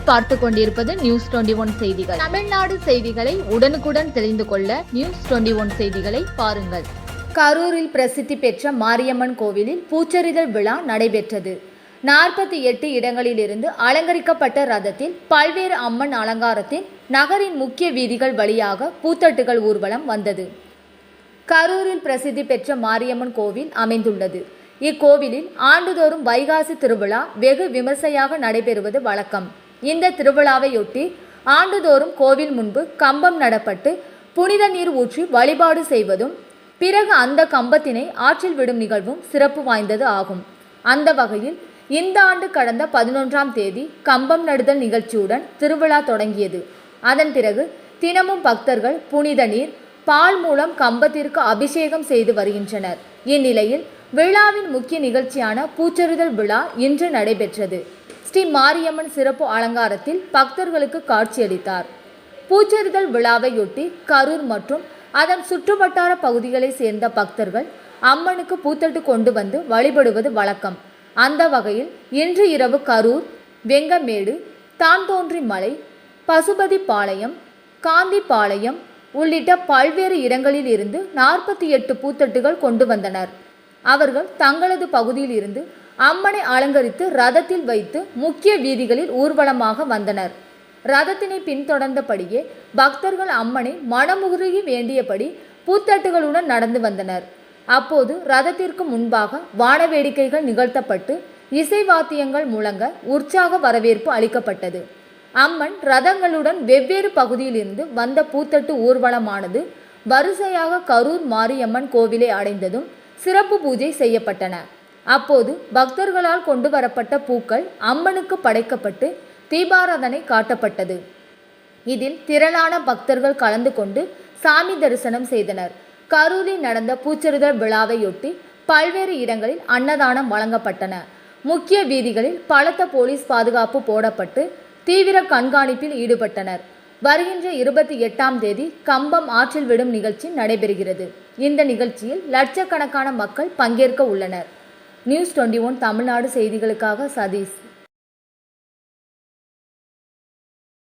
நீங்கள் பார்த்து கொண்டிருப்பது நியூஸ் 21 செய்திகள். தமிழ்நாடு செய்திகளை உடனுக்குடன் தெரிந்து கொள்ள நியூஸ் 21 செய்திகளை பாருங்கள். கரூரில் பிரசித்தி பெற்ற மாரியம்மன் கோவிலில் பூச்செறிதல் விழா நடைபெற்றது. 48 இடங்களிலிருந்து அலங்கரிக்கப்பட்ட ரதத்தில் பல்வேறு அம்மன் அலங்காரத்தில் நகரின் முக்கிய வீதிகள் வழியாக பூத்தட்டுகள் ஊர்வலம் வந்தது. கரூரில் பிரசித்தி பெற்ற மாரியம்மன் கோவில் அமைந்துள்ளது. இக்கோவிலில் ஆண்டுதோறும் வைகாசி திருவிழா வெகு விமர்சையாக நடைபெறுவது வழக்கம். இந்த திருவிழாவையொட்டி ஆண்டுதோறும் கோவில் முன்பு கம்பம் நடப்பட்டு புனித நீர் ஊற்றி வழிபாடு செய்வதும் பிறகு அந்த கம்பத்தினை ஆற்றில் விடும் நிகழ்வும் சிறப்பு வாய்ந்தது ஆகும். அந்த வகையில் இந்த ஆண்டு கடந்த 11ஆம் தேதி கம்பம் நடுதல் நிகழ்ச்சியுடன் திருவிழா தொடங்கியது. அதன் பிறகு தினமும் பக்தர்கள் புனித நீர் பால் மூலம் கம்பத்திற்கு அபிஷேகம் செய்து வருகின்றனர். இந்நிலையில் விழாவின் முக்கிய நிகழ்ச்சியான பூச்செறிதல் விழா இன்று நடைபெற்றது. ஸ்ரீ மாரியம்மன் சிறப்பு அலங்காரத்தில் பக்தர்களுக்கு காட்சியளித்தார். பூச்செறிதல் விழாவையொட்டி கரூர் மற்றும் அதன் சுற்றுவட்டார பகுதிகளை சேர்ந்த பக்தர்கள் அம்மனுக்கு பூத்தட்டு கொண்டு வந்து வழிபடுவது வழக்கம். அந்த வகையில் இன்று இரவு கரூர், வெங்கமேடு, தான்தோன்றிமலை, பசுபதிபாளையம், காந்திபாளையம் உள்ளிட்ட பல்வேறு இடங்களில் இருந்து 48 பூத்தட்டுகள் கொண்டு வந்தனர். அவர்கள் தங்களது பகுதியில் இருந்து அம்மனை அலங்கரித்து ரதத்தில் வைத்து முக்கிய வீதிகளில் ஊர்வலமாக வந்தனர். ரதத்தினை பின்தொடர்ந்தபடியே பக்தர்கள் அம்மனை மனமுருகி வேண்டியபடி பூத்தட்டுகளுடன் நடந்து வந்தனர். அப்போது ரதத்திற்கு முன்பாக வான வேடிக்கைகள் நிகழ்த்தப்பட்டு இசை வாத்தியங்கள் முழங்க உற்சாக வரவேற்பு அளிக்கப்பட்டது. அம்மன் ரதங்களுடன் வெவ்வேறு பகுதியிலிருந்து வந்த பூத்தட்டு ஊர்வலமானது வரிசையாக கரூர் மாரியம்மன் கோவிலை அடைந்ததும் சிறப்பு பூஜை செய்யப்பட்டன. அப்போது பக்தர்களால் கொண்டு வரப்பட்ட பூக்கள் அம்மனுக்கு படைக்கப்பட்டு தீபாராதனை காட்டப்பட்டது. இதில் திரளான பக்தர்கள் கலந்து கொண்டு சாமி தரிசனம் செய்தனர். கரூரில் நடந்த பூச்செறிதல் விழாவையொட்டி பல்வேறு இடங்களில் அன்னதானம் வழங்கப்பட்டன. முக்கிய வீதிகளில் பலத்த போலீஸ் பாதுகாப்பு போடப்பட்டு தீவிர கண்காணிப்பில் ஈடுபட்டனர். வருகின்ற 28ஆம் தேதி கம்பம் ஆற்றில் விடும் நிகழ்ச்சி நடைபெறுகிறது. இந்த நிகழ்ச்சியில் லட்சக்கணக்கான மக்கள் பங்கேற்க உள்ளனர். நியூஸ் 21 தமிழ்நாடு செய்திகளுக்காக சதீஷ்.